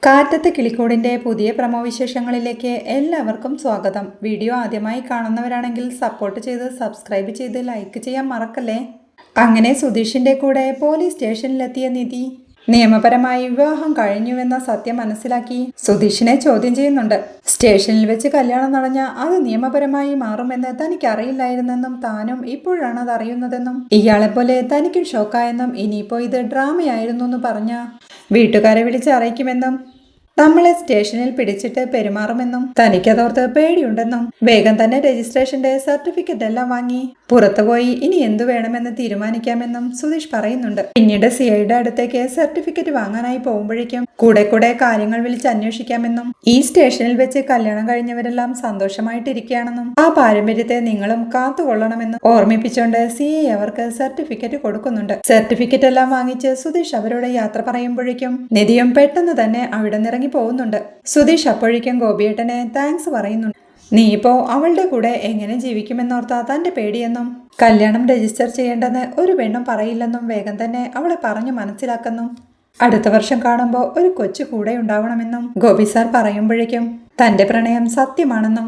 കാറ്റത്തെ കിളിക്കൂടിന്റെ പുതിയ പ്രമോ വിശേഷങ്ങളിലേക്ക് എല്ലാവർക്കും സ്വാഗതം. വീഡിയോ ആദ്യമായി കാണുന്നവരാണെങ്കിൽ സപ്പോർട്ട് ചെയ്ത് സബ്സ്ക്രൈബ് ചെയ്ത് ലൈക്ക് ചെയ്യാൻ മറക്കല്ലേ. അങ്ങനെ സുധീഷിന്റെ കൂടെ പോലീസ് സ്റ്റേഷനിലെത്തിയ നിധി നിയമപരമായി വിവാഹം കഴിഞ്ഞുവെന്ന സത്യം മനസ്സിലാക്കി സുധീഷിനെ ചോദ്യം ചെയ്യുന്നുണ്ട്. സ്റ്റേഷനിൽ വെച്ച് കല്യാണം നടഞ്ഞ അത് നിയമപരമായി മാറുമെന്ന് തനിക്ക് അറിയില്ലായിരുന്നെന്നും താനും ഇപ്പോഴാണ് അത് അറിയുന്നതെന്നും ഇയാളെപ്പോലെ തനിക്കും ഷോക്കായെന്നും ഇനിയിപ്പോ ഇത് ഡ്രാമയായിരുന്നു എന്ന് പറഞ്ഞ വീട്ടുകാരെ വിളിച്ച് അറിയിക്കുമെന്നും നമ്മളെ സ്റ്റേഷനിൽ പിടിച്ചിട്ട് പെരുമാറുമെന്നും തനിക്കതോർത്ത് പേടിയുണ്ടെന്നും വേഗം തന്നെ രജിസ്ട്രേഷന്റെ സർട്ടിഫിക്കറ്റ് എല്ലാം വാങ്ങി പുറത്തുപോയി ഇനി എന്തു വേണമെന്ന് തീരുമാനിക്കാമെന്നും സുധീഷ് പറയുന്നുണ്ട്. പിന്നീട് സിഐയുടെ അടുത്തേക്ക് സർട്ടിഫിക്കറ്റ് വാങ്ങാനായി പോകുമ്പോഴേക്കും കൂടെ കാര്യങ്ങൾ വിളിച്ച് അന്വേഷിക്കാമെന്നും ഈ സ്റ്റേഷനിൽ വെച്ച് കല്യാണം കഴിഞ്ഞവരെല്ലാം സന്തോഷമായിട്ടിരിക്കുകയാണെന്നും ആ പാരമ്പര്യത്തെ നിങ്ങളും കാത്തുകൊള്ളണമെന്നും ഓർമ്മിപ്പിച്ചുകൊണ്ട് സിഐ അവർക്ക് സർട്ടിഫിക്കറ്റ് കൊടുക്കുന്നുണ്ട്. സർട്ടിഫിക്കറ്റ് എല്ലാം വാങ്ങിച്ച് സുധീഷ് അവരോട് യാത്ര പറയുമ്പോഴേക്കും നിധിയും പെട്ടെന്ന് തന്നെ അവിടെ നിറങ്ങി പോകുന്നുണ്ട്. സുധീഷ് അപ്പോഴേക്കും ഗോപിയേട്ടനെ താങ്ക്സ് പറയുന്നുണ്ട്. നീ ഇപ്പോ അവളുടെ കൂടെ എങ്ങനെ ജീവിക്കുമെന്നോർത്താ തന്റെ പേടിയെന്നും കല്യാണം രജിസ്റ്റർ ചെയ്യേണ്ടെന്ന് ഒരു പെണ്ണും പറയില്ലെന്നും വേഗം തന്നെ അവളെ പറഞ്ഞു മനസ്സിലാക്കുന്നു. അടുത്ത വർഷം കാണുമ്പോൾ ഒരു കൊച്ചു കൂടെ ഉണ്ടാവണമെന്നും ഗോപി സാർ പറയുമ്പോഴേക്കും തന്റെ പ്രണയം സത്യമാണെന്നും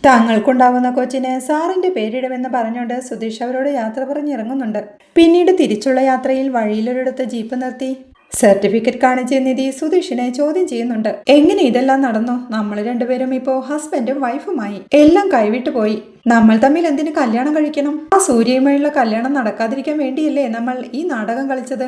താങ്കൾക്കുണ്ടാവുന്ന കൊച്ചിന് സാറിന്റെ പേരിടുമെന്ന് പറഞ്ഞുകൊണ്ട് സുധീഷ് അവരോട് യാത്ര പറഞ്ഞിറങ്ങുന്നുണ്ട്. പിന്നീട് തിരിച്ചുള്ള യാത്രയിൽ വഴിയിലൊരിടത്ത് ജീപ്പ് നിർത്തി സർട്ടിഫിക്കറ്റ് കാണിച്ച് നിധി സുധീഷിനെ ചോദ്യം ചെയ്യുന്നുണ്ട്. എങ്ങനെ ഇതെല്ലാം നടന്നു? നമ്മൾ രണ്ടുപേരും ഇപ്പോ ഹസ്ബൻഡും വൈഫുമായി. എല്ലാം കൈവിട്ടു പോയി. നമ്മൾ തമ്മിൽ എന്തിനു കല്യാണം കഴിക്കണം? ആ സൂര്യയുമായുള്ള കല്യാണം നടക്കാതിരിക്കാൻ വേണ്ടിയല്ലേ നമ്മൾ ഈ നാടകം കളിച്ചത്?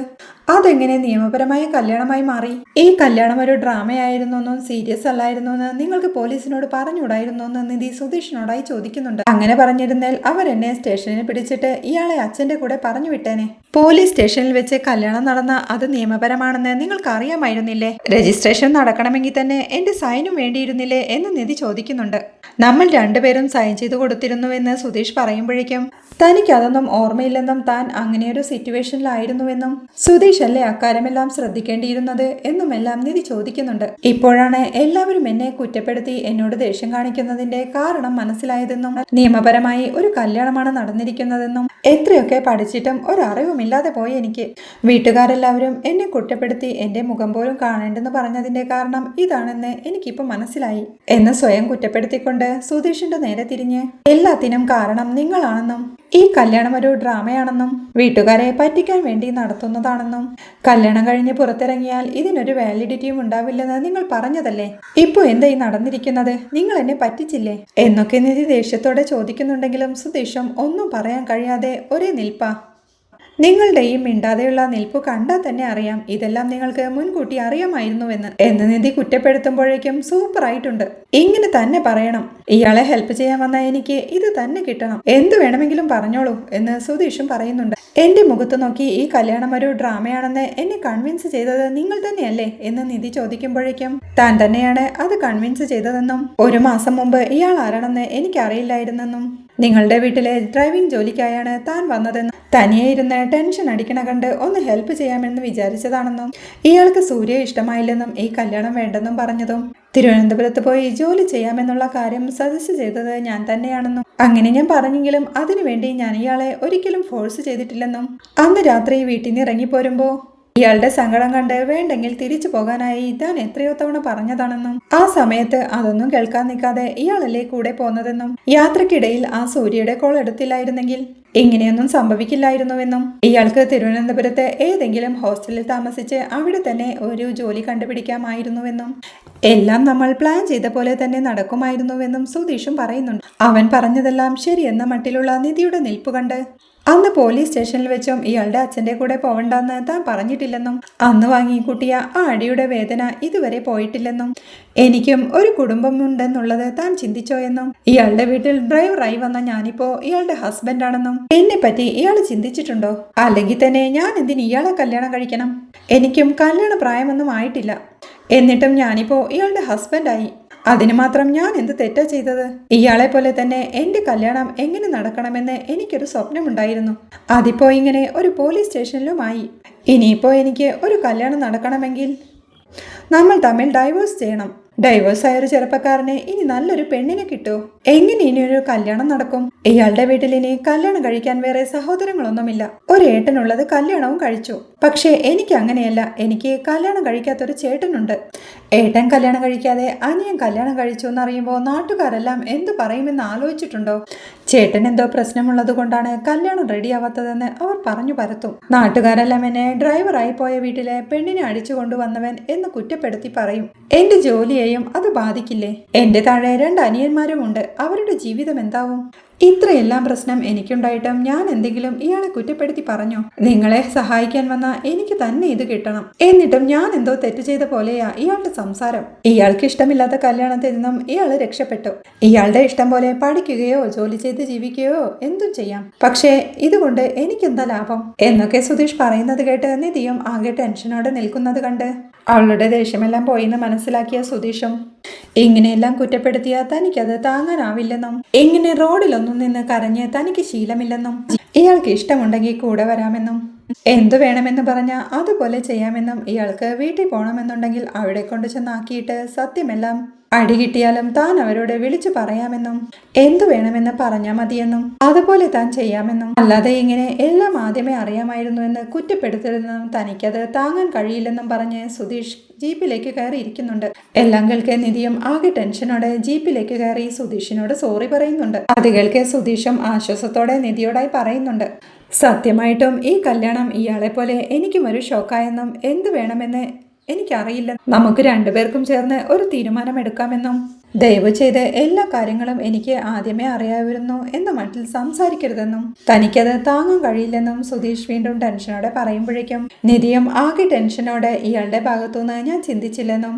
അതെങ്ങനെ നിയമപരമായ കല്യാണമായി മാറി? ഈ കല്യാണം ഒരു ഡ്രാമയായിരുന്നോന്നും സീരിയസ് അല്ലായിരുന്നോന്ന് നിങ്ങൾക്ക് പോലീസിനോട് പറഞ്ഞുകൂടായിരുന്നോന്ന് നിധി സുധീഷിനോടായി ചോദിക്കുന്നുണ്ട്. അങ്ങനെ പറഞ്ഞിരുന്നാൽ അവരെന്നെ സ്റ്റേഷനിൽ പിടിച്ചിട്ട് ഇയാളെ അച്ഛന്റെ കൂടെ പറഞ്ഞു വിട്ടേനെ. പോലീസ് സ്റ്റേഷനിൽ വെച്ച് കല്യാണം നടന്ന അത് നിയമപരമാണെന്ന് നിങ്ങൾക്ക് അറിയാമായിരുന്നില്ലേ? രജിസ്ട്രേഷൻ നടക്കണമെങ്കിൽ തന്നെ എന്റെ സൈനും വേണ്ടിയിരുന്നില്ലേ എന്ന് നിധി ചോദിക്കുന്നുണ്ട്. നമ്മൾ രണ്ടുപേരും സൈൻ ചെയ്തു കൊടുത്തിരുന്നുവെന്ന് സുധീഷ് പറയുമ്പോഴേക്കും തനിക്ക് അതൊന്നും ഓർമ്മയില്ലെന്നും താൻ അങ്ങനെയൊരു സിറ്റുവേഷനിലായിരുന്നുവെന്നും സുധീഷ് അല്ലേ അക്കാര്യമെല്ലാം ശ്രദ്ധിക്കേണ്ടിയിരുന്നത് എന്നുമെല്ലാം നിധി ചോദിക്കുന്നുണ്ട്. ഇപ്പോഴാണ് എല്ലാവരും എന്നെ കുറ്റപ്പെടുത്തി എന്നോട് ദേഷ്യം കാണിക്കുന്നതിന്റെ കാരണം മനസ്സിലായതെന്നും നിയമപരമായി ഒരു കല്യാണമാണ് നടന്നിരിക്കുന്നതെന്നും എത്രയൊക്കെ പഠിച്ചിട്ടും ഒരറിവുമില്ലാതെ പോയി എനിക്ക്. വീട്ടുകാരെല്ലാവരും എന്നെ കുറ്റപ്പെടുത്തി എന്റെ മുഖം പോലും കാണേണ്ടെന്ന് പറഞ്ഞതിന്റെ കാരണം ഇതാണെന്ന് എനിക്കിപ്പോ മനസ്സിലായി എന്ന് സ്വയം കുറ്റപ്പെടുത്തിക്കൊണ്ട് സുധീഷിന്റെ നേരെ തിരിഞ്ഞ് എല്ലാത്തിനും കാരണം നിങ്ങളാണെന്നും ഈ കല്യാണം ഒരു ഡ്രാമയാണെന്നും വീട്ടുകാരെ പറ്റിക്കാൻ വേണ്ടി നടത്തുന്നതാണെന്നും കല്യാണം കഴിഞ്ഞ് പുറത്തിറങ്ങിയാൽ ഇതിനൊരു വാലിഡിറ്റിയും ഉണ്ടാവില്ലെന്ന് നിങ്ങൾ പറഞ്ഞതല്ലേ? ഇപ്പൊ എന്തായി നടന്നിരിക്കുന്നത്? നിങ്ങൾ എന്നെ പറ്റിച്ചില്ലേ എന്നൊക്കെ നിധി ദേഷ്യത്തോടെ ചോദിക്കുന്നുണ്ടെങ്കിലും സുധീഷും ഒന്നും പറയാൻ കഴിയാതെ ഒരേ നിൽപ്പാ. നിങ്ങളുടെ ഈ മിണ്ടാതെയുള്ള നിൽപ്പ് കണ്ടാൽ തന്നെ അറിയാം ഇതെല്ലാം നിങ്ങൾക്ക് മുൻകൂട്ടി അറിയാമായിരുന്നുവെന്ന് എന്ന് നിധി കുറ്റപ്പെടുത്തുമ്പോഴേക്കും സൂപ്പറായിട്ടുണ്ട്. ഇങ്ങനെ തന്നെ പറയണം. ഇയാളെ ഹെൽപ്പ് ചെയ്യാൻ വന്ന എനിക്ക് ഇത് തന്നെ കിട്ടണം. എന്ത് വേണമെങ്കിലും പറഞ്ഞോളൂ എന്ന് സുധീഷും പറയുന്നുണ്ട്. എന്റെ മുഖത്ത് നോക്കി ഈ കല്യാണം ഒരു ഡ്രാമയാണെന്ന് എന്നെ കൺവിൻസ് ചെയ്തത് നിങ്ങൾ തന്നെയല്ലേ എന്ന് നിധി ചോദിക്കുമ്പോഴേക്കും താൻ തന്നെയാണ് അത് കൺവിൻസ് ചെയ്തതെന്നും ഒരു മാസം മുമ്പ് ഇയാൾ ആരാണെന്ന് എനിക്കറിയില്ലായിരുന്നെന്നും നിങ്ങളുടെ വീട്ടിലെ ഡ്രൈവിംഗ് ജോലിക്കായാണ് താൻ വന്നതെന്നും തനിയെ ഇരുന്ന് ടെൻഷൻ അടിക്കണ കണ്ട് ഒന്ന് ഹെൽപ്പ് ചെയ്യാമെന്ന് വിചാരിച്ചതാണെന്നും ഇയാൾക്ക് സൂര്യ ഇഷ്ടമായില്ലെന്നും ഈ കല്യാണം വേണ്ടെന്നും പറഞ്ഞതും തിരുവനന്തപുരത്ത് പോയി ജോലി ചെയ്യാമെന്നുള്ള കാര്യം സജസ്റ്റ് ചെയ്തത് ഞാൻ തന്നെയാണെന്നും അങ്ങനെ ഞാൻ പറഞ്ഞെങ്കിലും അതിനുവേണ്ടി ഞാൻ ഇയാളെ ഒരിക്കലും ഫോഴ്സ് ചെയ്തിട്ടില്ലെന്നും അന്ന് രാത്രി വീട്ടിൽ നിന്ന് ഇറങ്ങിപ്പോരുമ്പോ ഇയാളുടെ സങ്കടം കണ്ട് വേണ്ടെങ്കിൽ തിരിച്ചു പോകാനായി താൻ എത്രയോ തവണ പറഞ്ഞതാണെന്നും ആ സമയത്ത് അതൊന്നും കേൾക്കാൻ നിൽക്കാതെ ഇയാളല്ലേ കൂടെ പോന്നതെന്നും യാത്രക്കിടയിൽ ആ സൂര്യയുടെ കോൾ എടുത്തില്ലായിരുന്നെങ്കിൽ ഇങ്ങനെയൊന്നും സംഭവിക്കില്ലായിരുന്നുവെന്നും ഇയാൾക്ക് തിരുവനന്തപുരത്ത് ഏതെങ്കിലും ഹോസ്റ്റലിൽ താമസിച്ച് അവിടെ തന്നെ ഒരു ജോലി കണ്ടുപിടിക്കാമായിരുന്നുവെന്നും എല്ലാം നമ്മൾ പ്ലാൻ ചെയ്ത പോലെ തന്നെ നടക്കുമായിരുന്നുവെന്നും സുധീഷും പറയുന്നുണ്ട്. അവൻ പറഞ്ഞതെല്ലാം ശരിയെന്ന മട്ടിലുള്ള നിധിയുടെ നിൽപ്പ് കണ്ട് അന്ന് പോലീസ് സ്റ്റേഷനിൽ വെച്ചും ഇയാളുടെ അച്ഛന്റെ കൂടെ പോവണ്ടെന്ന് താൻ പറഞ്ഞിട്ടില്ലെന്നും അന്ന് വാങ്ങിക്കൂട്ടിയ ആ അടിയുടെ വേദന ഇതുവരെ പോയിട്ടില്ലെന്നും എനിക്കും ഒരു കുടുംബമുണ്ടെന്നുള്ളത് താൻ ചിന്തിച്ചോ എന്നും ഇയാളുടെ വീട്ടിൽ ഡ്രൈവറായി വന്ന ഞാനിപ്പോ ഇയാളുടെ ഹസ്ബൻഡാണെന്നും എന്നെ പറ്റി ഇയാൾ ചിന്തിച്ചിട്ടുണ്ടോ? അല്ലെങ്കിൽ തന്നെ ഞാൻ എന്തിന് ഇയാളെ കല്യാണം കഴിക്കണം? എനിക്കും കല്യാണ പ്രായമൊന്നും ആയിട്ടില്ല. എന്നിട്ടും ഞാനിപ്പോ ഇയാളുടെ ഹസ്ബൻഡായി. അതിന് മാത്രം ഞാൻ എന്ത് തെറ്റാ ചെയ്തത്? ഇയാളെ പോലെ തന്നെ എന്റെ കല്യാണം എങ്ങനെ നടക്കണമെന്ന് എനിക്കൊരു സ്വപ്നമുണ്ടായിരുന്നു. അതിപ്പോ ഇങ്ങനെ ഒരു പോലീസ് സ്റ്റേഷനിലുമായി. ഇനിയിപ്പോ എനിക്ക് ഒരു കല്യാണം നടക്കണമെങ്കിൽ നമ്മൾ തമ്മിൽ ഡൈവേഴ്സ് ചെയ്യണം. ഡൈവേഴ്സായ ഒരു ചെറുപ്പക്കാരനെ ഇനി നല്ലൊരു പെണ്ണിനെ കിട്ടുമോ? എങ്ങനെ ഇനിയൊരു കല്യാണം നടക്കും? ഇയാളുടെ വീട്ടിൽ ഇനി കല്യാണം കഴിക്കാൻ വേറെ സഹോദരങ്ങളൊന്നുമില്ല. ഒരു ഏട്ടനുള്ളത് കല്യാണവും കഴിച്ചു. പക്ഷേ എനിക്ക് അങ്ങനെയല്ല. എനിക്ക് കല്യാണം കഴിക്കാത്തൊരു ചേട്ടനുണ്ട്. ഏട്ടൻ കല്യാണം കഴിക്കാതെ അനിയൻ കല്യാണം കഴിച്ചു എന്നറിയുമ്പോൾ നാട്ടുകാരെല്ലാം എന്തു പറയുമെന്ന് ആലോചിച്ചിട്ടുണ്ടോ? ചേട്ടൻ എന്തോ പ്രശ്നമുള്ളത് കൊണ്ടാണ് കല്യാണം റെഡിയാവാത്തതെന്ന് അവർ പറഞ്ഞു പരത്തും. നാട്ടുകാരെല്ലാം എന്നെ ഡ്രൈവറായി പോയ വീട്ടിലെ പെണ്ണിനെ അടിച്ചു കൊണ്ടുവന്നവൻ എന്ന് കുറ്റപ്പെടുത്തി പറയും. എന്റെ ജോലിയെയും അത് ബാധിക്കില്ലേ? എന്റെ താഴെ 2 അനിയന്മാരും ഉണ്ട്. അവരുടെ ജീവിതം എന്താവും? ഇത്രയെല്ലാം പ്രശ്നം എനിക്കുണ്ടായിട്ടും ഞാൻ എന്തെങ്കിലും ഇയാളെ കുറ്റപ്പെടുത്തി പറഞ്ഞോ? നിങ്ങളെ സഹായിക്കാൻ വന്ന എനിക്ക് തന്നെ ഇത് കിട്ടണം. എന്നിട്ടും ഞാൻ എന്തോ തെറ്റ് ചെയ്ത പോലെയാ ഇയാളുടെ സംസാരം. ഇയാൾക്ക് ഇഷ്ടമില്ലാത്ത കല്യാണത്തിൽ നിന്നും ഇയാൾ രക്ഷപ്പെട്ടു. ഇയാളുടെ ഇഷ്ടം പോലെ പഠിക്കുകയോ ജോലി ചെയ്ത് ജീവിക്കുകയോ എന്തും ചെയ്യാം. പക്ഷേ ഇതുകൊണ്ട് എനിക്കെന്താ ലാഭം എന്നൊക്കെ സുധീഷ് പറയുന്നത് കേട്ട് നിധിയും ആകെ ടെൻഷനോടെ നിൽക്കുന്നത് കണ്ട് അവളുടെ ദേഷ്യമെല്ലാം പോയിന്ന് മനസ്സിലാക്കിയ സുധീഷും ഇങ്ങനെയെല്ലാം കുറ്റപ്പെടുത്തിയ തനിക്കത് താങ്ങാനാവില്ലെന്നും ഇങ്ങനെ റോഡിലൊന്നും നിന്ന് കരഞ്ഞ് തനിക്ക് ശീലമില്ലെന്നും ഇയാൾക്ക് ഇഷ്ടമുണ്ടെങ്കിൽ കൂടെ വരാമെന്നും എന്തു വേണമെന്ന് പറഞ്ഞ അതുപോലെ ചെയ്യാമെന്നും ഇയാൾക്ക് വീട്ടിൽ പോകണമെന്നുണ്ടെങ്കിൽ അവിടെ കൊണ്ടു ചെന്നാക്കിയിട്ട് സത്യമെല്ലാം അടി കിട്ടിയാലും താൻ അവരോട് വിളിച്ചു പറയാമെന്നും എന്തു വേണമെന്ന് പറഞ്ഞാൽ മതിയെന്നും അതുപോലെ താൻ ചെയ്യാമെന്നും അല്ലാതെ ഇങ്ങനെ എല്ലാം ആദ്യമേ അറിയാമായിരുന്നു എന്ന് കുറ്റപ്പെടുത്തരുതെന്നും തനിക്കത് താങ്ങാൻ കഴിയില്ലെന്നും പറഞ്ഞ് സുധീഷ് ജീപ്പിലേക്ക് കയറി ഇരിക്കുന്നുണ്ട്. എല്ലാം കേൾക്കെ നിധിയും ആകെ ടെൻഷനോടെ ജീപ്പിലേക്ക് കയറി സുധീഷിനോട് സോറി പറയുന്നുണ്ട്. അത് കേൾക്കെ സുധീഷും ആശ്വാസത്തോടെ നിധിയോടായി പറയുന്നുണ്ട്, സത്യമായിട്ടും ഈ കല്യാണം ഇയാളെ പോലെ എനിക്കും ഒരു ഷോക്കായെന്നും എന്തു വേണമെന്ന് എനിക്കറിയില്ല. നമുക്ക് 2 പേർക്കും ചേർന്ന് ഒരു തീരുമാനമെടുക്കാമെന്നും ദയവ് ചെയ്ത് എല്ലാ കാര്യങ്ങളും എനിക്ക് ആദ്യമേ അറിയാമായിരുന്നു എന്ന മട്ടിൽ സംസാരിക്കരുതെന്നും തനിക്കത് താങ്ങാൻ കഴിയില്ലെന്നും സുധീഷ് വീണ്ടും ടെൻഷനോടെ പറയുമ്പോഴേക്കും നിധിയും ആകെ ടെൻഷനോടെ ഇയാളുടെ ഭാഗത്തുനിന്ന് ഞാൻ ചിന്തിച്ചില്ലെന്നും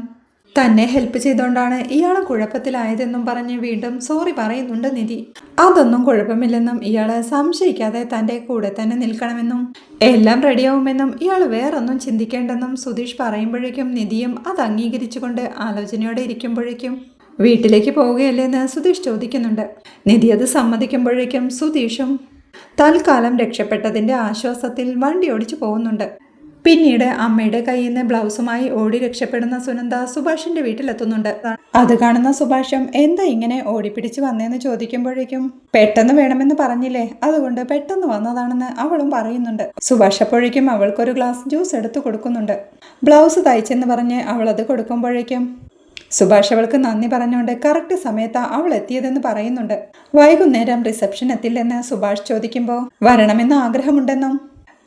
തന്നെ ഹെൽപ്പ് ചെയ്തുകൊണ്ടാണ് ഇയാളെ കുഴപ്പത്തിലായതെന്നും പറഞ്ഞ് വീണ്ടും സോറി പറയുന്നുണ്ട് നിധി. അതൊന്നും കുഴപ്പമില്ലെന്നും ഇയാള് സംശയിക്കാതെ തൻ്റെ കൂടെ തന്നെ നിൽക്കണമെന്നും എല്ലാം റെഡിയാവുമെന്നും ഇയാൾ വേറൊന്നും ചിന്തിക്കേണ്ടെന്നും സുധീഷ് പറയുമ്പോഴേക്കും നിധിയും അത് അംഗീകരിച്ചുകൊണ്ട് ആലോചനയോടെ ഇരിക്കുമ്പോഴേക്കും വീട്ടിലേക്ക് പോവുകയല്ലേന്ന് സുധീഷ് ചോദിക്കുന്നുണ്ട്. നിധി അത് സമ്മതിക്കുമ്പോഴേക്കും സുധീഷും തൽക്കാലം രക്ഷപ്പെട്ടതിൻ്റെ ആശ്വാസത്തിൽ വണ്ടി ഓടിച്ചു പോകുന്നുണ്ട്. പിന്നീട് അമ്മയുടെ കയ്യിൽ നിന്ന് ബ്ലൗസുമായി ഓടി രക്ഷപ്പെടുന്ന സുനന്ദ സുഭാഷിന്റെ വീട്ടിലെത്തുന്നുണ്ട്. അത് കാണുന്ന സുഭാഷും എന്താ ഇങ്ങനെ ഓടിപ്പിടിച്ച് വന്നേന്ന് ചോദിക്കുമ്പോഴേക്കും പെട്ടെന്ന് വേണമെന്ന് പറഞ്ഞില്ലേ, അതുകൊണ്ട് പെട്ടെന്ന് വന്നതാണെന്ന് അവളും പറയുന്നുണ്ട്. സുഭാഷ് അപ്പോഴേക്കും അവൾക്കൊരു ഗ്ലാസ് ജ്യൂസ് എടുത്തു കൊടുക്കുന്നുണ്ട്. ബ്ലൗസ് തയ്ച്ചെന്ന് പറഞ്ഞ് അവൾ അത് കൊടുക്കുമ്പോഴേക്കും സുഭാഷ് അവൾക്ക് നന്ദി പറഞ്ഞുകൊണ്ട് കറക്റ്റ് സമയത്താ അവൾ എത്തിയതെന്ന് പറയുന്നുണ്ട്. വൈകുന്നേരം റിസപ്ഷൻ എത്തില്ലെന്ന് സുഭാഷ് ചോദിക്കുമ്പോൾ വരണമെന്ന് ആഗ്രഹമുണ്ടെന്നും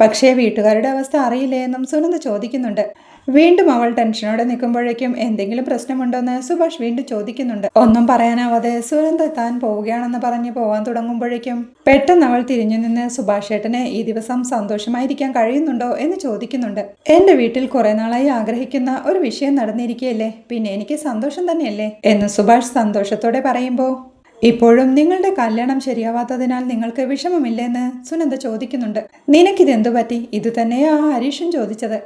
പക്ഷേ വീട്ടുകാരുടെ അവസ്ഥ അറിയില്ലേ എന്നും സുനന്ദ ചോദിക്കുന്നുണ്ട്. വീണ്ടും അവൾ ടെൻഷനോടെ നിൽക്കുമ്പോഴേക്കും എന്തെങ്കിലും പ്രശ്നമുണ്ടോയെന്ന് സുഭാഷ് വീണ്ടും ചോദിക്കുന്നുണ്ട്. ഒന്നും പറയാനാവാതെ സുനന്ദ താൻ പോവുകയാണെന്ന് പറഞ്ഞ് പോവാൻ തുടങ്ങുമ്പോഴേക്കും പെട്ടെന്ന് അവൾ തിരിഞ്ഞു നിന്ന് സുഭാഷ് ഏട്ടന് ഈ ദിവസം സന്തോഷമായിരിക്കാൻ കഴിയുന്നുണ്ടോ എന്ന് ചോദിക്കുന്നുണ്ട്. എന്റെ വീട്ടിൽ കുറെ നാളായി ആഗ്രഹിക്കുന്ന ഒരു വിഷയം നടന്നിരിക്കുകയല്ലേ, പിന്നെ എനിക്ക് സന്തോഷം തന്നെയല്ലേ എന്ന് സുഭാഷ് സന്തോഷത്തോടെ പറയുമ്പോൾ ഇപ്പോഴും നിങ്ങളുടെ കല്യാണം ശരിയാവാത്തതിനാൽ നിങ്ങൾക്ക് വിഷമമില്ലെന്ന് സുനന്ദ ചോദിക്കുന്നുണ്ട്. നിനക്കിതെന്തു പറ്റി? ഇത് തന്നെയാ ഹരീഷും ചോദിച്ചത്.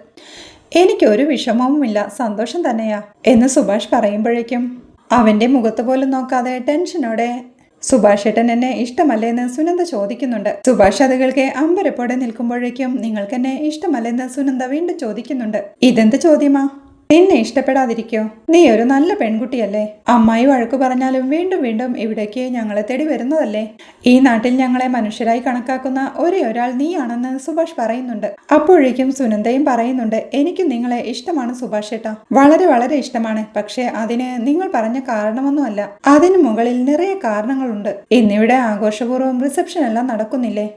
എനിക്കൊരു വിഷമവുമില്ല, സന്തോഷം തന്നെയാ എന്ന് സുഭാഷ് പറയുമ്പോഴേക്കും അവന്റെ മുഖത്ത് പോലും നോക്കാതെ ടെൻഷനോടെ സുഭാഷ് ഏട്ടൻ എന്നെ ഇഷ്ടമല്ലെന്ന് സുനന്ദ ചോദിക്കുന്നുണ്ട്. സുഭാഷ് അത് കേൾക്കെ അമ്പരപ്പോടെ നിൽക്കുമ്പോഴേക്കും നിങ്ങൾക്കെന്നെ ഇഷ്ടമല്ലെന്ന് സുനന്ദ വീണ്ടും ചോദിക്കുന്നുണ്ട്. ഇതെന്ത് ചോദ്യമാ? നിന്നെ ഇഷ്ടപ്പെടാതിരിക്കോ? നീ ഒരു നല്ല പെൺകുട്ടിയല്ലേ? അമ്മായി വഴക്കു പറഞ്ഞാലും വീണ്ടും വീണ്ടും ഇവിടേക്ക് ഞങ്ങളെ തേടി വരുന്നതല്ലേ? ഈ നാട്ടിൽ ഞങ്ങളെ മനുഷ്യരായി കണക്കാക്കുന്ന ഒരേ ഒരാൾ നീയാണെന്ന് സുഭാഷ് പറയുന്നുണ്ട്. അപ്പോഴേക്കും സുനന്ദയും പറയുന്നുണ്ട്, എനിക്കും നിങ്ങളെ ഇഷ്ടമാണ് സുഭാഷ് ഏട്ടാ, വളരെ വളരെ ഇഷ്ടമാണ്. പക്ഷേ അതിന് നിങ്ങൾ പറഞ്ഞ കാരണമൊന്നുമല്ല, അതിനു മുകളിൽ നിറയെ കാരണങ്ങളുണ്ട്. ഇന്നിവിടെ ആഘോഷപൂർവ്വം റിസപ്ഷൻ എല്ലാം നടക്കുന്നില്ലേ,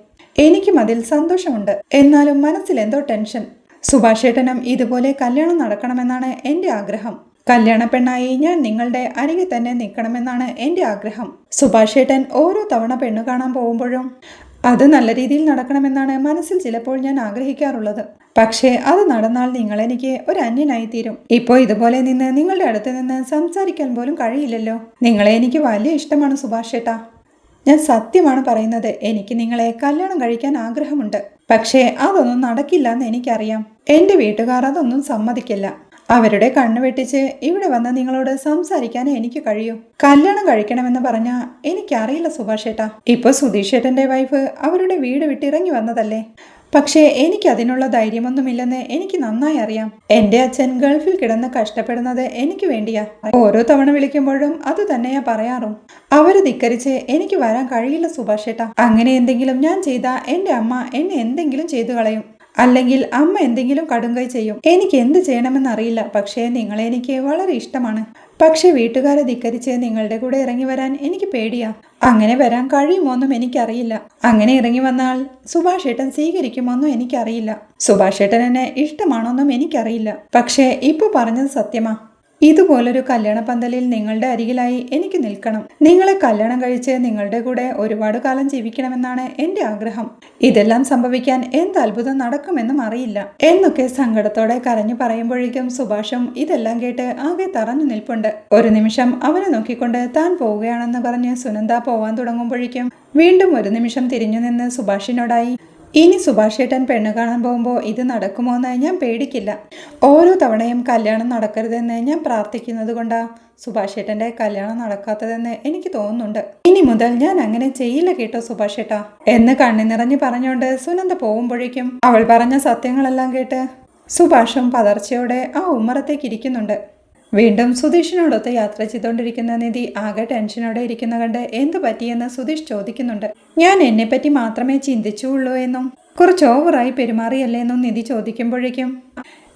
എനിക്കും അതിൽ സന്തോഷമുണ്ട്. എന്നാലും മനസ്സിൽ എന്തോ ടെൻഷൻ. സുഭാഷ് ഏട്ടനും ഇതുപോലെ കല്യാണം നടക്കണമെന്നാണ് എൻ്റെ ആഗ്രഹം. കല്യാണ പെണ്ണായി ഞാൻ നിങ്ങളുടെ അരികെ തന്നെ നിൽക്കണമെന്നാണ് എൻ്റെ ആഗ്രഹം. സുഭാഷ് ഏട്ടൻ ഓരോ തവണ പെണ്ണു കാണാൻ പോകുമ്പോഴും അത് നല്ല രീതിയിൽ നടക്കണമെന്നാണ് മനസ്സിൽ ചിലപ്പോൾ ഞാൻ ആഗ്രഹിക്കാറുള്ളത്. പക്ഷേ അത് നടന്നാൽ നിങ്ങളെനിക്ക് ഒരു അന്യനായി തീരും. ഇപ്പോൾ ഇതുപോലെ നിന്ന് നിങ്ങളുടെ അടുത്ത് നിന്ന് സംസാരിക്കാൻ പോലും കഴിയില്ലല്ലോ. നിങ്ങളെ എനിക്ക് വലിയ ഇഷ്ടമാണ് സുഭാഷ് ഏട്ടാ. ഞാൻ സത്യമാണ് പറയുന്നത്. എനിക്ക് നിങ്ങളെ കല്യാണം കഴിക്കാൻ ആഗ്രഹമുണ്ട്. പക്ഷേ അതൊന്നും നടക്കില്ല എന്ന് എനിക്കറിയാം. എൻ്റെ വീട്ടുകാർ അതൊന്നും സമ്മതിക്കില്ല. അവരുടെ കണ്ണു വെട്ടിച്ച് ഇവിടെ വന്ന് നിങ്ങളോട് സംസാരിക്കാൻ എനിക്ക് കഴിയൂ. കല്യാണം കഴിക്കണമെന്ന് പറഞ്ഞാൽ എനിക്കറിയില്ല സുഭാഷ് ഏട്ടാ. ഇപ്പൊ സുധീഷ് ഏട്ടൻ്റെ വൈഫ് അവരുടെ വീട് വിട്ടിറങ്ങി വന്നതല്ലേ. പക്ഷേ എനിക്ക് അതിനുള്ള ധൈര്യമൊന്നുമില്ലെന്ന് എനിക്ക് നന്നായി അറിയാം. എൻ്റെ അച്ഛൻ ഗൾഫിൽ കിടന്ന് കഷ്ടപ്പെടുന്നത് എനിക്ക് വേണ്ടിയാ. ഓരോ തവണ വിളിക്കുമ്പോഴും അത് തന്നെയാ പറയാറും. അവര് ധിക്കരിച്ച് എനിക്ക് വരാൻ കഴിയില്ല സുഭാഷ് ഏട്ടാ. അങ്ങനെ എന്തെങ്കിലും ഞാൻ ചെയ്താൽ എൻ്റെ അമ്മ എന്നെ എന്തെങ്കിലും ചെയ്തു കളയും. അല്ലെങ്കിൽ അമ്മ എന്തെങ്കിലും കടുങ്കൈ ചെയ്യും. എനിക്ക് എന്ത് ചെയ്യണമെന്നറിയില്ല. പക്ഷേ നിങ്ങളെ എനിക്ക് വളരെ ഇഷ്ടമാണ്. പക്ഷെ വീട്ടുകാരെ ധിക്കരിച്ച് നിങ്ങളുടെ കൂടെ ഇറങ്ങി വരാൻ എനിക്ക് പേടിയാ. അങ്ങനെ വരാൻ കഴിയുമോന്നും എനിക്കറിയില്ല. അങ്ങനെ ഇറങ്ങി വന്നാൽ സുഭാഷ് ഏട്ടൻ സ്വീകരിക്കുമോന്നും എനിക്കറിയില്ല. സുഭാഷ് ഏട്ടൻ എന്നെ ഇഷ്ടമാണോന്നും എനിക്കറിയില്ല. പക്ഷേ ഇപ്പൊ പറഞ്ഞത് സത്യമാ. ഇതുപോലൊരു കല്യാണ പന്തലിൽ നിങ്ങളുടെ അരികിലായി എനിക്ക് നിൽക്കണം. നിങ്ങളെ കല്യാണം കഴിച്ച് നിങ്ങളുടെ കൂടെ ഒരുപാട് കാലം ജീവിക്കണമെന്നാണ് എന്റെ ആഗ്രഹം. ഇതെല്ലാം സംഭവിക്കാൻ എന്ത് അത്ഭുതം നടക്കുമെന്നും അറിയില്ല എന്നൊക്കെ സങ്കടത്തോടെ കരഞ്ഞു പറയുമ്പോഴേക്കും സുഭാഷും ഇതെല്ലാം കേട്ട് ആകെ തറഞ്ഞു നിൽപ്പുണ്ട്. ഒരു നിമിഷം അവനെ നോക്കിക്കൊണ്ട് താൻ പോവുകയാണെന്ന് പറഞ്ഞ് സുനന്ദ പോവാൻ തുടങ്ങുമ്പോഴേക്കും വീണ്ടും ഒരു നിമിഷം തിരിഞ്ഞു നിന്ന് സുഭാഷിനോടായി, ഇനി സുഭാഷ് ഏട്ടൻ പെണ്ണ് കാണാൻ പോകുമ്പോൾ ഇത് നടക്കുമോയെന്ന് ഞാൻ പേടിക്കില്ല. ഓരോ തവണയും കല്യാണം നടക്കരുതെന്ന് ഞാൻ പ്രാർത്ഥിക്കുന്നത് കൊണ്ടാ സുഭാഷ് ഏട്ടൻ്റെ കല്യാണം നടക്കാത്തതെന്ന് എനിക്ക് തോന്നുന്നുണ്ട്. ഇനി മുതൽ ഞാൻ അങ്ങനെ ചെയ്യില്ല കേട്ടോ സുഭാഷ് ഏട്ടാ എന്ന് കണ്ണു നിറഞ്ഞ് പറഞ്ഞുകൊണ്ട് സുനന്ദ പോകുമ്പോഴേക്കും അവൾ പറഞ്ഞ സത്യങ്ങളെല്ലാം കേട്ട് സുഭാഷും പതർച്ചയോടെ ആ ഉമ്മറത്തേക്ക് ഇരിക്കുന്നുണ്ട്. വീണ്ടും സുധീഷിനോടൊത്ത് യാത്ര ചെയ്തുകൊണ്ടിരിക്കുന്ന നിധി ആകെ ടെൻഷനോടെ ഇരിക്കുന്ന കണ്ട് എന്തു പറ്റിയെന്ന് സുധീഷ് ചോദിക്കുന്നുണ്ട്. ഞാൻ എന്നെപ്പറ്റി മാത്രമേ ചിന്തിച്ചുള്ളൂ എന്നും കുറച്ച് ഓവറായി പെരുമാറിയല്ലേ എന്നും നിധി ചോദിക്കുമ്പോഴേക്കും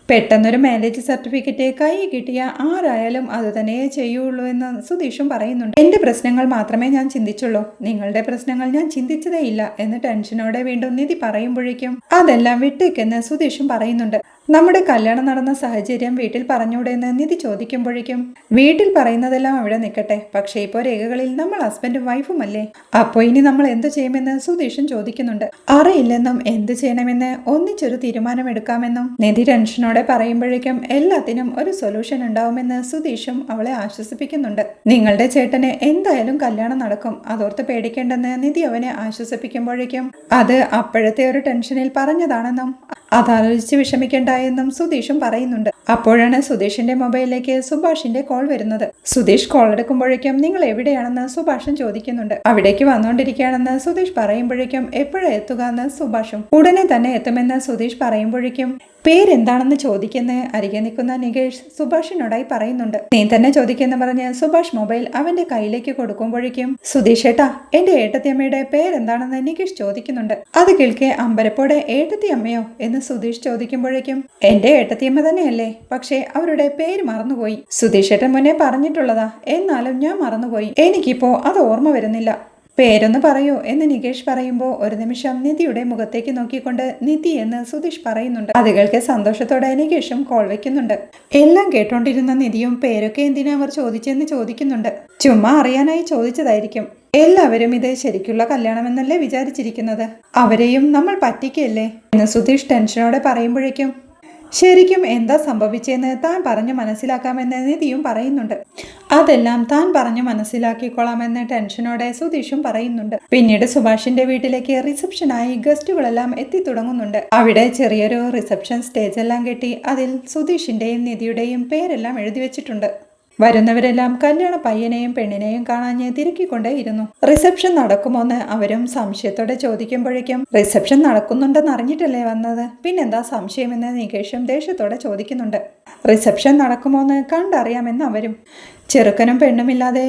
പെട്ടെന്നൊരു മാരേജ് സർട്ടിഫിക്കറ്റ് കൈ കിട്ടിയ ആരായാലും അത് തന്നെ ചെയ്യുള്ളൂ എന്ന് സുധീഷും പറയുന്നുണ്ട്. എന്റെ പ്രശ്നങ്ങൾ മാത്രമേ ഞാൻ ചിന്തിച്ചുള്ളൂ, നിങ്ങളുടെ പ്രശ്നങ്ങൾ ഞാൻ ചിന്തിച്ചതേ ഇല്ല എന്ന് ടെൻഷനോടെ വീണ്ടും നിധി പറയുമ്പോഴേക്കും അതെല്ലാം വിട്ടേക്കെന്ന് സുധീഷും പറയുന്നുണ്ട്. നമ്മുടെ കല്യാണം നടന്ന സാഹചര്യം വീട്ടിൽ പറഞ്ഞൂടെ എന്ന് നിധി ചോദിക്കുമ്പോഴേക്കും വീട്ടിൽ പറയുന്നതെല്ലാം അവിടെ നിൽക്കട്ടെ, പക്ഷേ ഇപ്പോൾ രേഖകളിൽ നമ്മൾ ഹസ്ബൻഡും വൈഫും അല്ലേ, അപ്പോൾ ഇനി നമ്മൾ എന്ത് ചെയ്യുമെന്ന് സുധീഷും ചോദിക്കുന്നുണ്ട്. അറിയില്ലെന്നും എന്ത് ചെയ്യണമെന്ന് ഒന്നിച്ചൊരു തീരുമാനമെടുക്കാമെന്നും നിധി ടെൻഷനോടെ പറയുമ്പോഴേക്കും എല്ലാത്തിനും ഒരു സൊല്യൂഷൻ ഉണ്ടാവുമെന്ന് സുധീഷും അവളെ ആശ്വസിപ്പിക്കുന്നുണ്ട്. നിങ്ങളുടെ ചേട്ടന് എന്തായാലും കല്യാണം നടക്കും, അതോർത്ത് പേടിക്കേണ്ടെന്ന് നിധി അവനെ ആശ്വസിപ്പിക്കുമ്പോഴേക്കും അത് അപ്പോഴത്തെ ഒരു ടെൻഷനിൽ പറഞ്ഞതാണെന്നും അതാലോചിച്ച് വിഷമിക്കേണ്ട എന്നും സുധീഷും പറയുന്നുണ്ട്. അപ്പോഴാണ് സുധീഷിന്റെ മൊബൈലിലേക്ക് സുഭാഷിന്റെ കോൾ വരുന്നത്. സുധീഷ് കോൾ എടുക്കുമ്പോഴേക്കും നിങ്ങൾ എവിടെയാണെന്ന് സുഭാഷും ചോദിക്കുന്നുണ്ട്. അവിടേക്ക് വന്നുകൊണ്ടിരിക്കുകയാണെന്ന് സുധീഷ് പറയുമ്പോഴേക്കും എപ്പോഴാ എത്തുക എന്ന് സുഭാഷും ഉടനെ തന്നെ എത്തുമെന്ന് സുധീഷ് പറയുമ്പോഴേക്കും പേരെന്താണെന്ന് ചോദിക്കുന്ന അരികെ നിൽക്കുന്ന നികേഷ് സുഭാഷിനോടായി പറയുന്നുണ്ട്. നീ തന്നെ ചോദിക്കെന്ന് പറഞ്ഞ് സുഭാഷ് മൊബൈൽ അവന്റെ കയ്യിലേക്ക് കൊടുക്കുമ്പോഴേക്കും സുധീഷ് ഏട്ടാ എന്റെ ഏട്ടത്തിയമ്മയുടെ പേരെന്താണെന്ന് നികേഷ് ചോദിക്കുന്നുണ്ട്. അത് കേൾക്കെ അമ്പരപ്പോടെ ഏട്ടത്തിയമ്മയോ എന്ന് സുധീഷ് ചോദിക്കുമ്പോഴേക്കും എന്റെ ഏട്ടത്തിയമ്മ തന്നെയല്ലേ, പക്ഷേ അവരുടെ പേര് മറന്നുപോയി. സുധീഷ് ഏട്ടൻ മുന്നേ പറഞ്ഞിട്ടുള്ളതാ, എന്നാലും ഞാൻ മറന്നുപോയി, എനിക്കിപ്പോ അത് ഓർമ്മ വരുന്നില്ല, പേരൊന്ന് പറയൂ എന്ന് നികേഷ് പറയുമ്പോൾ ഒരു നിമിഷം നിധിയുടെ മുഖത്തേക്ക് നോക്കിക്കൊണ്ട് നിധി എന്ന് സുധീഷ് പറയുന്നുണ്ട്. അതുകൾക്ക് സന്തോഷത്തോടെ നികേഷും കോൾ വെക്കുന്നുണ്ട്. എല്ലാം കേട്ടോണ്ടിരുന്ന നിധിയും പേരൊക്കെ എന്തിനാ അവർ ചോദിച്ചെന്ന് ചോദിക്കുന്നുണ്ട്. ചുമ്മാ അറിയാനായി ചോദിച്ചതായിരിക്കും. എല്ലാവരും ഇത് ശരിക്കുള്ള കല്യാണമെന്നല്ലേ വിചാരിച്ചിരിക്കുന്നത്, അവരെയും നമ്മൾ പറ്റിക്കല്ലേ എന്ന് സുധീഷ് ടെൻഷനോടെ പറയുമ്പോഴേക്കും ശരിക്കും എന്താ സംഭവിച്ചെന്ന് താൻ പറഞ്ഞു മനസ്സിലാക്കാമെന്ന് നിധിയും പറയുന്നുണ്ട്. അതെല്ലാം താൻ പറഞ്ഞു മനസ്സിലാക്കിക്കൊള്ളാമെന്ന് ടെൻഷനോടെ സുധീഷും പറയുന്നുണ്ട്. പിന്നീട് സുഭാഷിന്റെ വീട്ടിലേക്ക് റിസപ്ഷനായി ഗസ്റ്റുകളെല്ലാം എത്തി തുടങ്ങുന്നുണ്ട്. അവിടെ ചെറിയൊരു റിസപ്ഷൻ സ്റ്റേജ് എല്ലാം കെട്ടി അതിൽ സുധീഷിന്റെയും നിധിയുടെയും പേരെല്ലാം എഴുതി വെച്ചിട്ടുണ്ട്. വരുന്നവരെല്ലാം കല്യാണ പയ്യനെയും പെണ്ണിനെയും കാണാഞ്ഞ് തിരക്കിക്കൊണ്ടേയിരുന്നു. റിസപ്ഷൻ നടക്കുമോന്ന് അവരും സംശയത്തോടെ ചോദിക്കുമ്പോഴേക്കും റിസപ്ഷൻ നടക്കുന്നുണ്ടെന്ന് അറിഞ്ഞിട്ടല്ലേ വന്നത്, പിന്നെന്താ സംശയമെന്ന് നികേഷും ദേഷ്യത്തോടെ ചോദിക്കുന്നുണ്ട്. റിസപ്ഷൻ നടക്കുമോന്ന് കണ്ടറിയാമെന്ന് അവരും. ചെറുക്കനും പെണ്ണുമില്ലാതെ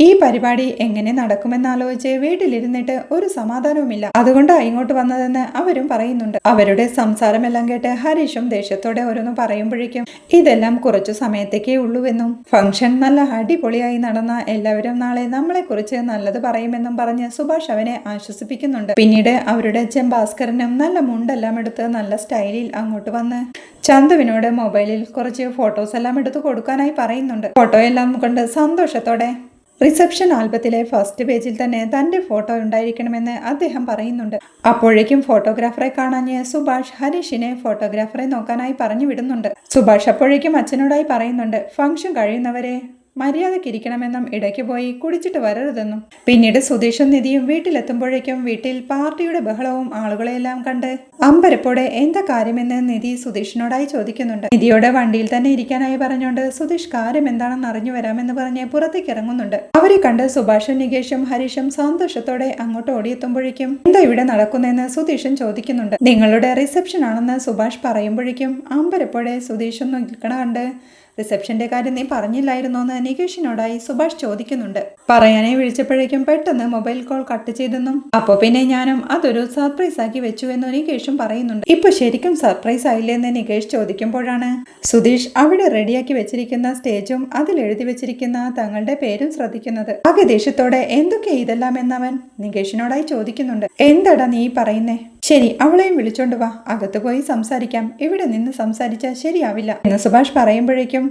ഈ പരിപാടി എങ്ങനെ നടക്കുമെന്നാലോചിച്ച് വീട്ടിലിരുന്നിട്ട് ഒരു സമാധാനവുമില്ല, അതുകൊണ്ടാണ് ഇങ്ങോട്ട് വന്നതെന്ന് അവരും പറയുന്നുണ്ട്. അവരുടെ സംസാരമെല്ലാം കേട്ട് ഹരീഷും ദേഷ്യത്തോടെ ഓരോന്ന് പറയുമ്പോഴേക്കും ഇതെല്ലാം കുറച്ചു സമയത്തേക്കേ ഉള്ളൂവെന്നും ഫംഗ്ഷൻ നല്ല അടിപൊളിയായി നടന്ന എല്ലാവരും നാളെ നമ്മളെക്കുറിച്ച് നല്ലത് പറയുമെന്നും പറഞ്ഞ് സുഭാഷ് അവനെ ആശ്വസിപ്പിക്കുന്നുണ്ട്. പിന്നീട് അവരുടെ അച്ഛൻ ഭാസ്കരനും നല്ല മുണ്ടെല്ലാം എടുത്ത് നല്ല സ്റ്റൈലിൽ അങ്ങോട്ട് വന്ന് ചന്തുവിനോട് മൊബൈലിൽ കുറച്ച് ഫോട്ടോസ് എല്ലാം എടുത്ത് കൊടുക്കാനായി പറയുന്നുണ്ട്. ഫോട്ടോ എല്ലാം കൊണ്ട് സന്തോഷത്തോടെ റിസപ്ഷൻ ആൽബത്തിലെ ഫസ്റ്റ് പേജിൽ തന്നെ തന്റെ ഫോട്ടോ ഉണ്ടായിരിക്കണമെന്ന് അദ്ദേഹം പറയുന്നുണ്ട്. അപ്പോഴേക്കും ഫോട്ടോഗ്രാഫറെ കാണാഞ്ഞ് സുഭാഷ് ഹരീഷിനെ ഫോട്ടോഗ്രാഫറെ നോക്കാനായി പറഞ്ഞു വിടുന്നുണ്ട്. സുഭാഷ് അപ്പോഴേക്കും അച്ഛനോടായി പറയുന്നുണ്ട് ഫംഗ്ഷൻ കഴിയുന്നവരെ മര്യാദക്കിരിക്കണമെന്നും ഇടയ്ക്ക് പോയി കുടിച്ചിട്ട് വരരുതെന്നും. പിന്നീട് സുധീഷും നിധിയും വീട്ടിലെത്തുമ്പോഴേക്കും വീട്ടിൽ പാർട്ടിയുടെ ബഹളവും ആളുകളെല്ലാം കണ്ട് അമ്പരപ്പോടെ എന്താ കാര്യമെന്ന് നിധി സുധീഷിനോടായി ചോദിക്കുന്നുണ്ട്. നിധിയോടെ വണ്ടിയിൽ തന്നെ ഇരിക്കാനായി പറഞ്ഞുകൊണ്ട് സുധീഷ് കാര്യം എന്താണെന്ന് അറിഞ്ഞു വരാമെന്ന് പറഞ്ഞ് പുറത്തേക്ക് ഇറങ്ങുന്നുണ്ട്. അവരെ കണ്ട് സുഭാഷും നികേഷും ഹരീഷും സന്തോഷത്തോടെ അങ്ങോട്ട് ഓടിയെത്തുമ്പോഴേക്കും എന്താ ഇവിടെ നടക്കുന്നതെന്ന് സുധീഷും ചോദിക്കുന്നുണ്ട്. നിങ്ങളുടെ റിസപ്ഷൻ ആണെന്ന് സുഭാഷ് പറയുമ്പോഴേക്കും അമ്പരപ്പോടെ സുധീഷും നിൽക്കണ കണ്ട് റിസപ്ഷന്റെ കാര്യം നീ പറഞ്ഞില്ലായിരുന്നോ എന്ന് നികേഷിനോടായി സുഭാഷ് ചോദിക്കുന്നുണ്ട്. പറയാനായി വിളിച്ചപ്പോഴേക്കും പെട്ടെന്ന് മൊബൈൽ കോൾ കട്ട് ചെയ്തെന്നും അപ്പൊ പിന്നെ ഞാനും അതൊരു സർപ്രൈസ് ആക്കി വെച്ചു എന്ന് നികേഷും പറയുന്നുണ്ട്. ഇപ്പൊ ശരിക്കും സർപ്രൈസ് ആയില്ലേ എന്ന് നികേഷ് ചോദിക്കുമ്പോഴാണ് സുധീഷ് അവിടെ റെഡിയാക്കി വെച്ചിരിക്കുന്ന സ്റ്റേജും അതിൽ എഴുതി വെച്ചിരിക്കുന്ന തങ്ങളുടെ പേരും ശ്രദ്ധിക്കുന്നത്. ആകെ ദേഷ്യത്തോടെ എന്തൊക്കെ ഇതെല്ലാം എന്നവൻ നികേഷിനോടായി ചോദിക്കുന്നുണ്ട്. എന്താടാ നീ പറയുന്നേ? ശരി, അവളെയും വിളിച്ചോണ്ട് വാ, അകത്ത് പോയി സംസാരിക്കാം, ഇവിടെ നിന്ന് സംസാരിച്ചാൽ ശരിയാവില്ല എന്ന് സുഭാഷ് പറയുമ്പോഴേക്കും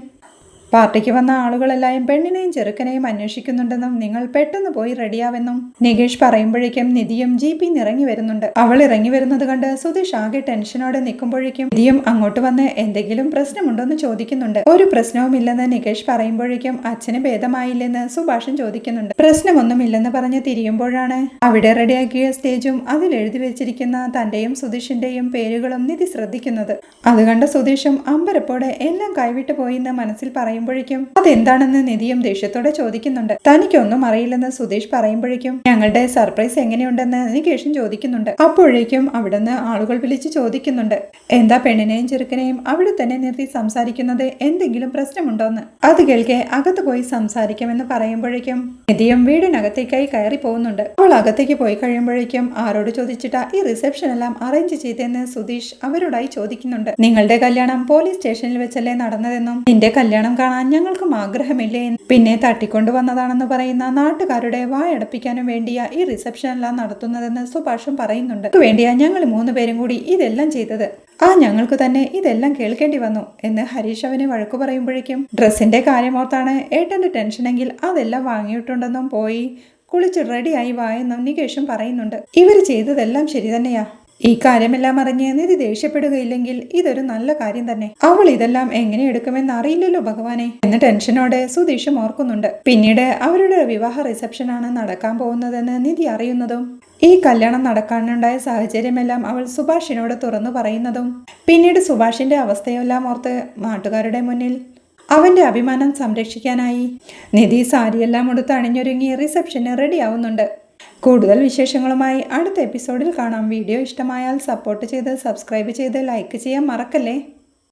പാർട്ടിക്ക് വന്ന ആളുകളെല്ലാം പെണ്ണിനെയും ചെറുക്കനെയും അന്വേഷിക്കുന്നുണ്ടെന്നും നിങ്ങൾ പെട്ടെന്ന് പോയി റെഡിയാവെന്നും നികേഷ് പറയുമ്പോഴേക്കും നിധിയും ജീപ്പിൽ ഇറങ്ങി വരുന്നുണ്ട്. അവൾ ഇറങ്ങി വരുന്നത് കണ്ട് സുധീഷ് ആകെ ടെൻഷനോടെ നിൽക്കുമ്പോഴേക്കും നിധിയും അങ്ങോട്ട് വന്ന് എന്തെങ്കിലും പ്രശ്നമുണ്ടോന്ന് ചോദിക്കുന്നുണ്ട്. ഒരു പ്രശ്നവുമില്ലെന്ന് നികേഷ് പറയുമ്പോഴേക്കും അച്ഛന് ഭേദമായില്ലെന്ന് സുഭാഷും ചോദിക്കുന്നുണ്ട്. പ്രശ്നമൊന്നുമില്ലെന്ന് പറഞ്ഞ് തിരിയുമ്പോഴാണ് അവിടെ റെഡിയാക്കിയ സ്റ്റേജും അതിൽ എഴുതി വെച്ചിരിക്കുന്ന തന്റെയും സുധീഷിന്റെയും പേരുകളും നിധി ശ്രദ്ധിക്കുന്നത്. അത് കണ്ട സുധീഷും അമ്പരപ്പോടെ എല്ലാം കൈവിട്ടു പോയിന്ന് മനസ്സിൽ പറയുമ്പോഴേക്കും അതെന്താണെന്ന് നിധിയും ദേഷ്യത്തോടെ ചോദിക്കുന്നുണ്ട്. തനിക്കൊന്നും അറിയില്ലെന്ന് സുധീഷ് പറയുമ്പോഴേക്കും ഞങ്ങളുടെ സർപ്രൈസ് എങ്ങനെയുണ്ടെന്ന് നികേഷും ചോദിക്കുന്നുണ്ട്. അപ്പോഴേക്കും അവിടുന്ന് ആളുകൾ വിളിച്ച് ചോദിക്കുന്നുണ്ട്, എന്താ പെണ്ണിനെയും ചെറുക്കനെയും അവിടെ തന്നെ നിർത്തി സംസാരിക്കുന്നത്, എന്തെങ്കിലും പ്രശ്നമുണ്ടോന്ന്. അത് കേൾക്കെ അകത്ത് പോയി സംസാരിക്കുമെന്ന് പറയുമ്പോഴേക്കും നിധിയും വീടിനകത്തേക്കായി കയറി പോകുന്നുണ്ട്. അവൾ അകത്തേക്ക് പോയി കഴിയുമ്പോഴേക്കും ആരോട് ചോദിച്ചിട്ടാ ഈ റിസപ്ഷൻ എല്ലാം അറേഞ്ച് ചെയ്തെന്ന് സുധീഷ് അവരോടായി ചോദിക്കുന്നുണ്ട്. നിങ്ങളുടെ കല്യാണം പോലീസ് സ്റ്റേഷനിൽ വെച്ചല്ലേ നടന്നതെന്നും നിന്റെ കല്യാണം കാണാൻ ഞങ്ങൾക്കും ആഗ്രഹമില്ലേ, പിന്നെ തട്ടിക്കൊണ്ടുവന്നതാണെന്ന് പറയുന്ന നാട്ടുകാരുടെ വായടപ്പിക്കാനും വേണ്ടിയാ ഈ റിസപ്ഷൻ എല്ലാം നടത്തുന്നതെന്ന് സുഭാഷും പറയുന്നുണ്ട്. വേണ്ടിയാ ഞങ്ങൾ 3 പേരും കൂടി ഇതെല്ലാം ചെയ്തത്, ഞങ്ങൾക്ക് തന്നെ ഇതെല്ലാം കേൾക്കേണ്ടി വന്നു എന്ന് ഹരീഷ് അവനെ വഴക്കു പറയുമ്പോഴേക്കും ഡ്രസ്സിന്റെ കാര്യമോർത്താണ് ഏട്ടന്റെ ടെൻഷനെങ്കിൽ അതെല്ലാം വാങ്ങിയിട്ടുണ്ടെന്നും പോയി കുളിച്ച് റെഡിയായി വായെന്നും നികേഷും പറയുന്നുണ്ട്. ഇവർ ചെയ്തതെല്ലാം ശരി തന്നെയാ. ഈ കാര്യമെല്ലാം അറിഞ്ഞ് നിധി ദേഷ്യപ്പെടുകയില്ലെങ്കിൽ ഇതൊരു നല്ല കാര്യം തന്നെ. അവൾ ഇതെല്ലാം എങ്ങനെ എടുക്കുമെന്ന് അറിയില്ലല്ലോ ഭഗവാനെ എന്ന ടെൻഷനോടെ സുധീഷും ഓർക്കുന്നുണ്ട്. പിന്നീട് അവരുടെ വിവാഹ റിസപ്ഷനാണ് നടക്കാൻ പോകുന്നതെന്ന് നിധി അറിയുന്നതും ഈ കല്യാണം നടക്കാനുണ്ടായ സാഹചര്യമെല്ലാം അവൾ സുഭാഷിനോട് തുറന്നു പറയുന്നതും പിന്നീട് സുഭാഷിന്റെ അവസ്ഥയെല്ലാം ഓർത്ത് നാട്ടുകാരുടെ മുന്നിൽ അവന്റെ അഭിമാനം സംരക്ഷിക്കാനായി നിധി സാരിയെല്ലാം ഉടുത്ത് അണിഞ്ഞൊരുങ്ങി റിസപ്ഷന് റെഡിയാവുന്നുണ്ട്. കൂടുതൽ വിശേഷങ്ങളുമായി അടുത്ത എപ്പിസോഡിൽ കാണാം. വീഡിയോ ഇഷ്ടമായാൽ സപ്പോർട്ട് ചെയ്ത് സബ്സ്ക്രൈബ് ചെയ്ത് ലൈക്ക് ചെയ്യാൻ മറക്കല്ലേ.